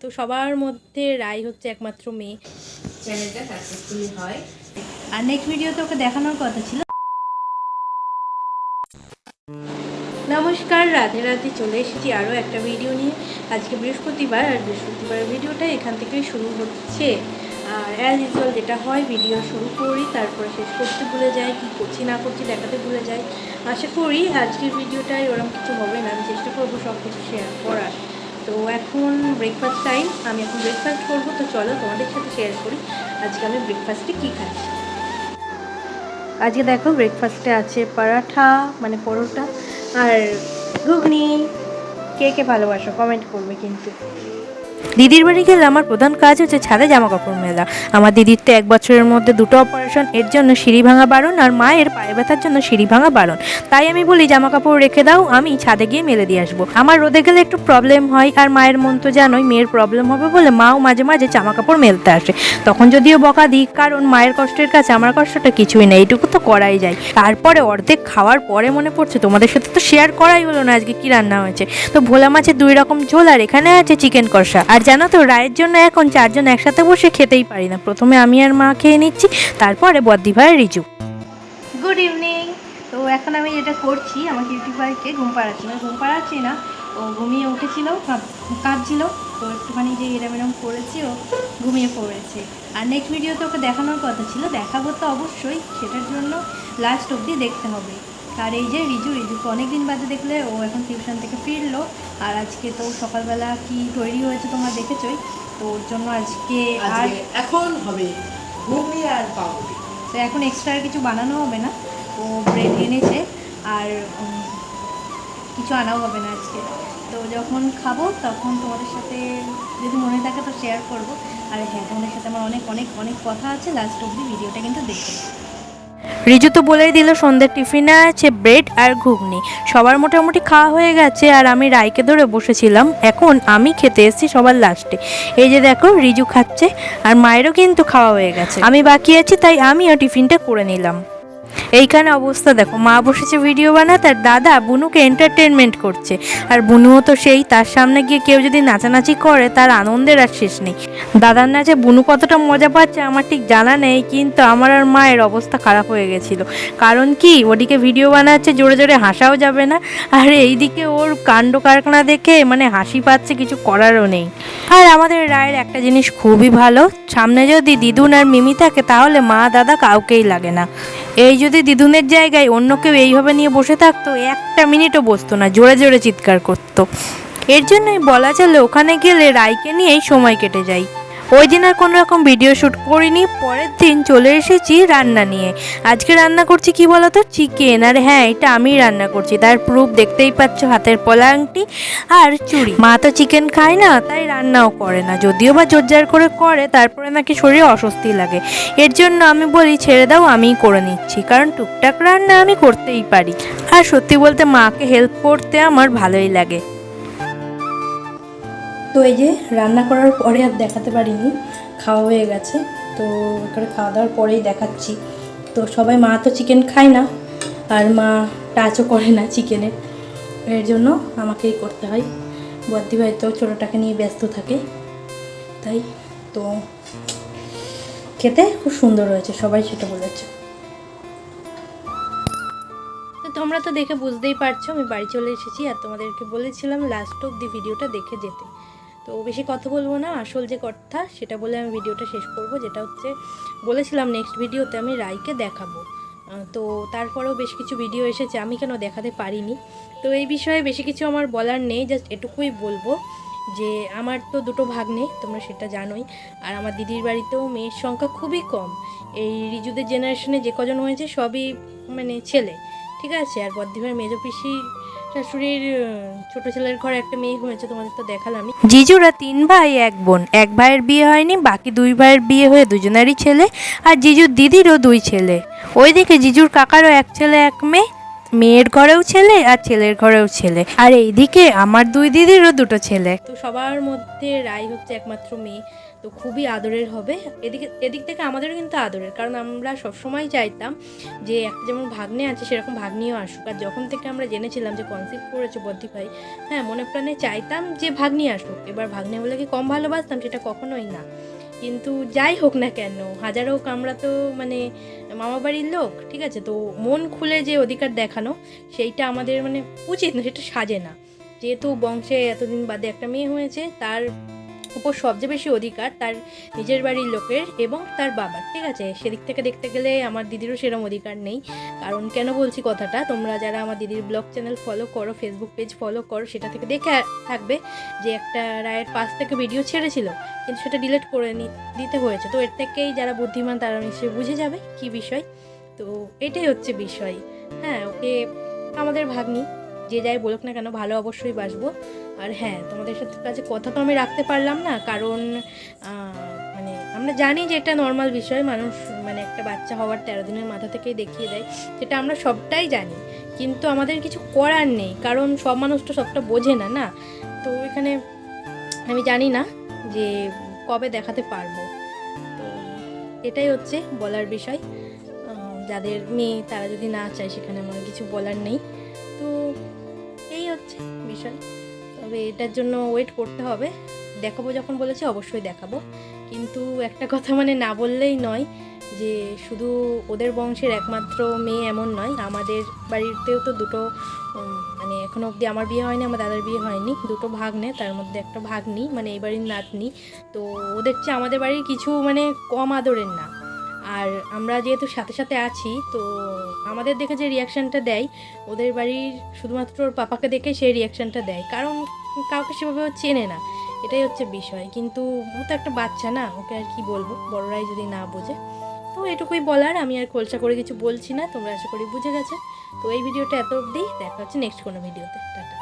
তো সবার মধ্যে রাই হচ্ছে একমাত্র মেয়ে, চ্যানেলটা সাকসেসফুলি হয়। আর নেক্সট ভিডিওতে ওকে দেখানোর কথা ছিল। নমস্কার, রাধে রাধে, চলে এসেছি আরও একটা ভিডিও নিয়ে। আজকে বৃহস্পতিবার, আর বৃহস্পতিবার ভিডিওটা এখান থেকেই শুরু হচ্ছে। আর অ্যাজ ইউজুয়াল যেটা হয়, ভিডিও শুরু করি, তারপরে শেষ করতে ভুলে যাই, কী করছি না করছি দেখাতে ভুলে যাই। আশা করি আজকের ভিডিওটায় ওরকম কিছু হবে না, আমি চেষ্টা করবো সব কিছু শেয়ার করার। তো এখন ব্রেকফাস্ট টাইম, আমি এখন ব্রেকফাস্ট করবো। তো চলো তোমাদের সাথে শেয়ার করি আজকে আমি ব্রেকফাস্টে কী খাচ্ছি। আজকে দেখো ব্রেকফাস্টে আছে পরাঠা, মানে পরোটা, আর ঘুগনি। কে কে ভালোবাসো কমেন্ট করবে কিন্তু। দিদির বাড়ি গেলে আমার প্রধান কাজ হচ্ছে ছাদে জামা কাপড় মেলা। আমার দিদির তো 1 বছরের মধ্যে 2টো অপারেশন, এর জন্য সিঁড়ি ভাঙা বারণ, আর মায়ের পায়ে ব্যথার জন্য সিঁড়ি ভাঙা বারণ। তাই আমি বলি জামা কাপড় রেখে দাও, আমি ছাদে গিয়ে মেলে দিয়ে আসবো। আমার রোদে গেলে একটু প্রবলেম হয়, আর মায়ের মন তো জানোই, মেয়ের প্রবলেম হবে বলে মাও মাঝে মাঝে জামা কাপড় মেলতে আসে। তখন যদিও বকা দিই, কারণ মায়ের কষ্টের কাছে আমার কষ্টটা কিছুই না, এইটুকু তো করাই যায়। তারপরে অর্ধেক খাওয়ার পরে মনে পড়ছে তোমাদের সাথে তো শেয়ার করাই হলো না আজকে কি রান্না হয়েছে। তো ভোলা মাছের 2 রকম ঝোল, আর এখানে আছে চিকেন কষা। আর জানো তো রায়ের জন্য এখন 4 জন একসাথে বসে খেতেই পারি না। প্রথমে আমি আর মা খেয়ে নিচ্ছি, তারপরে বদ্দি ভাই রিজু। Good evening. তো এখন আমি যেটা করছি, আমার কিউটি ভাইকে ঘুম পাড়াচ্ছি না, ও ঘুমিয়ে উঠেছিল, কাঁদছিল, তো একটুখানি যে এরম করেছি, ও ঘুমিয়ে পড়েছে। আর নেক্সট ভিডিওতে ওকে দেখানোর কথা ছিল, দেখাবো তো অবশ্যই, সেটার জন্য লাস্ট অবধি দেখতে হবে। আর এই যে রিজুকে অনেক দিন বাদে দেখলে, ও এখন টিউশন থেকে ফিরলো। আর আজকে তো সকালবেলা কি তৈরি হয়েছে তোমরা দেখেছোই, তো ওর জন্য আজকে আর এখন হবে ঘুগনি আর পাউরুটি। তো এখন এক্সট্রা কিছু বানানো হবে না, ও ব্রেড এনেছে, আর কিছু আনাও হবে না আজকে। তো যখন খাবো তখন তোমাদের সাথে যদি মনে থাকে তো শেয়ার করবো। আর হ্যাঁ, তোমাদের সাথে আমার অনেক অনেক অনেক কথা আছে, লাস্ট অবধি ভিডিওটা কিন্তু দেখো। রিজু তো বলেই দিল সন্ধ্যের টিফিনে আছে ব্রেড আর ঘুগনি। সবার মোটামুটি খাওয়া হয়ে গেছে, আর আমি রাইকে ধরে বসেছিলাম। এখন আমি খেতে এসেছি সবার লাস্টে। এই যে দেখো রিজু খাচ্ছে, আর মায়েরও কিন্তু খাওয়া হয়ে গেছে, আমি বাকি আছি, তাই আমিও টিফিনটা করে নিলাম। এইখানে অবস্থা দেখো, মা বসেছে ভিডিও বানাতে, আর দাদা বুনুকে এন্টারটেনমেন্ট করছে। আর বুনুও তো সেই, তার সামনে গিয়ে কেউ যদি নাচানাচি করে তার আনন্দের আর শেষ নেই। দাদার নাচে বুনু কতটা মজা পাচ্ছে আমার ঠিক জানা নেই, কিন্তু আমার আর মায়ের অবস্থা খারাপ হয়ে গেছিলো। কারণ কি, ওদিকে ভিডিও বানাচ্ছে, জোরে জোরে হাসাও যাবে না, আর এইদিকে ওর কাণ্ড কারখানা দেখে মানে হাসি পাচ্ছে, কিছু করারও নেই। আর আমাদের রায়ের একটা জিনিস খুবই ভালো, সামনে যদি দিদুন আর মিমি থাকে তাহলে মা দাদা কাউকেই লাগে না। এই যদি দিদুনের জায়গায় অন্য কেউ এইভাবে নিয়ে বসে থাকতো, 1 মিনিটও বসতো না, জোরে জোরে চিৎকার করতো। এর জন্যই বলা চলে ওখানে গেলে রাইকে নিয়েই সময় কেটে যায়। ওই দিন আর কোনো রকম ভিডিও শ্যুট করিনি, পরের দিন চলে এসেছি রান্না নিয়ে। আজকে রান্না করছি কি বলতো, চিকেন। আর হ্যাঁ, এটা আমিই রান্না করছি, তার প্রুফ দেখতেই পাচ্ছ, হাতের পলা আংটি আর চুড়ি। মা তো চিকেন খায় না, তাই রান্নাও করে না, যদিও বা জোরজার করে করে, তারপরে নাকি শরীরে অস্বস্তি লাগে। এর জন্য আমি বলি ছেড়ে দাও, আমিই করে নিচ্ছি, কারণ টুকটাক রান্না আমি করতেই পারি। আর সত্যি বলতে মাকে হেল্প করতে আমার ভালোই লাগে। তো এই যে রান্না করার পরে আর দেখাতে পারিনি, খাওয়া হয়ে গেছে। তো এখানে খাওয়া দাওয়ার পরেই দেখাচ্ছি। তো সবাই, মা তো চিকেন খায় না, আর মা টাচও করে না চিকেনের, এর জন্য আমাকেই করতে হয়। বদ্দি ভাই তো ছোটোটাকে নিয়ে ব্যস্ত থাকে, তাই। তো খেতে খুব সুন্দর হয়েছে, সবাই সেটা বলেছে। তো তোমরা তো দেখে বুঝতেই পারছো আমি বাড়ি চলে এসেছি, আর তোমাদেরকে বলেছিলাম লাস্ট অবধি ভিডিওটা দেখে যেতে। তো বেশি কথা বলবো না, আসল যে কথা সেটা বলে আমি ভিডিওটা শেষ করব, যেটা হচ্ছে বলেছিলাম নেক্সট ভিডিওতে আমি রাইকে দেখাবো। তো তারপরেও বেশ কিছু ভিডিও এসেছে, আমি কেন দেখাতে পারিনি। তো এই বিষয়ে বেশি কিছু আমার বলার নেই, জাস্ট এটুকুই বলবো যে আমার তো 2টো ভাগ্নে, তোমরা সেটা জানোই। আর আমার দিদির বাড়িতেও মেয়ের সংখ্যা খুবই কম। এই রিজুদের জেনারেশনে যে কজন হয়েছে সবই মানে ছেলে, ঠিক আছে। আর বদ্দিভাইয়ের মেজো পিসি শাশুড়ির ছোট ছেলের ঘরে একটা মেয়ে হয়েছে, তোমাদের তো দেখালাম। জিজুরা 3 ভাই 1 বোন, 1 ভাইয়ের বিয়ে হয়নি, বাকি 2 ভাইয়ের বিয়ে হয়ে দুজনেরই ছেলে। আর জিজুর দিদিরও 2 ছেলে। ওইদিকে জিজুর কাকারও 1 ছেলে 1 মেয়ে, মেয়ের ঘরেও ছেলে আর ছেলের ঘরেও ছেলে, আর এইদিকে আমার 2 দিদিরও 2টো ছেলে। তো সবার মধ্যে রাই হচ্ছে একমাত্র মেয়ে, তো খুবই আদরের হবে। এদিক থেকে আমাদেরও কিন্তু আদরের, কারণ আমরা সবসময় চাইতাম যে একটা যেমন ভাগ্নে আছে সেরকম ভাগ্নিও আসুক। আর যখন থেকে আমরা জেনেছিলাম যে কনসিভ করেছে বদ্দি ভাই, হ্যাঁ মনে প্রাণে চাইতাম যে ভাগ্নি আসুক। এবার ভাগ্নে বলে কি কম ভালোবাসতাম, সেটা কখনোই না। কিন্তু যাই হোক না কেন, হাজার হোক, আমরা তো মানে মামা বাড়ির লোক, ঠিক আছে, তো মন খুলে যে অধিকার দেখানো সেইটা আমাদের মানে উচিত না, সেটা সাজে না। যেহেতু বংশে এতদিন বাদে একটা মেয়ে হয়েছে, তার উপর সবচেয়ে বেশি অধিকার তার নিজের বাড়ির লোকের এবং তার বাবার, ঠিক আছে। সেদিক থেকে দেখতে গেলে আমার দিদিরও সেরকম অধিকার নেই। কারণ কেন বলছি কথাটা, তোমরা যারা আমার দিদির ব্লগ চ্যানেল ফলো করো, ফেসবুক পেজ ফলো করো, সেটা থেকে দেখে থাকবে যে একটা রায়ের পাশ থেকে ভিডিও ছেড়েছিল, কিন্তু সেটা ডিলিট করে দিতে হয়েছে। তো এর থেকেই যারা বুদ্ধিমান তারা নিশ্চয়ই বুঝে যাবে কি বিষয়। তো এটাই হচ্ছে বিষয়। হ্যাঁ, ওকে আমাদের ভাগ্নি, যে যাই বলুক না কেন, ভালো অবশ্যই বাসবো। আর হ্যাঁ, তোমাদের সাথে কাছে কথা তো আমি রাখতে পারলাম না, কারণ মানে আমরা জানি যে এটা নর্মাল বিষয়, মানুষ মানে একটা বাচ্চা হওয়ার 13 দিনের মাথা থেকেই দেখিয়ে দেয়, সেটা আমরা সবটাই জানি। কিন্তু আমাদের কিছু করার নেই, কারণ সব মানুষ তো সবটা বোঝে না না। তো এখানে আমি জানি না যে কবে দেখাতে পারবো। তো এটাই হচ্ছে বলার বিষয়। যাদের মেয়ে তারা যদি না চায়, সেখানে আমার কিছু বলার নেই। তো এই হচ্ছে বিষয়। তবে এটার জন্য ওয়েট করতে হবে, দেখাবো যখন বলেছে অবশ্যই দেখাবো। কিন্তু একটা কথা মানে না বললেই নয়, যে শুধু ওদের বংশের একমাত্র মেয়ে এমন নয়, আমাদের বাড়িতেও তো 2টো মানে এখনো অবধি আমার বিয়ে হয়নি, আমার দাদার বিয়ে হয়নি, 2টো ভাগ্নে, তার মধ্যে একটা ভাগ্নি মানে এই বাড়ির নাতনি। তো ওদের চেয়ে আমাদের বাড়ির কিছু মানে কম আদরের না। আর আমরা যেহেতু সাথে সাথে আছি, তো আমাদের দেখে যে রিয়াকশানটা দেয়, ওদের বাড়ির শুধুমাত্র ওর পাপাকে দেখে সেই রিয়াকশানটা দেয়, কারণ কাউকে সেভাবে ও চেনে না। এটাই হচ্ছে বিষয়। কিন্তু ও তো একটা বাচ্চা না, ওকে আর কি বলবো, বড়রাই যদি না বোঝে। তো এটুকুই বলার, আমি আর খোলসা করে কিছু বলছি না, তোমরা আশা করি বুঝে গেছে। তো এই ভিডিওটা এত অবধি, দেখা হচ্ছে নেক্সট কোনো ভিডিওতে। টাটা।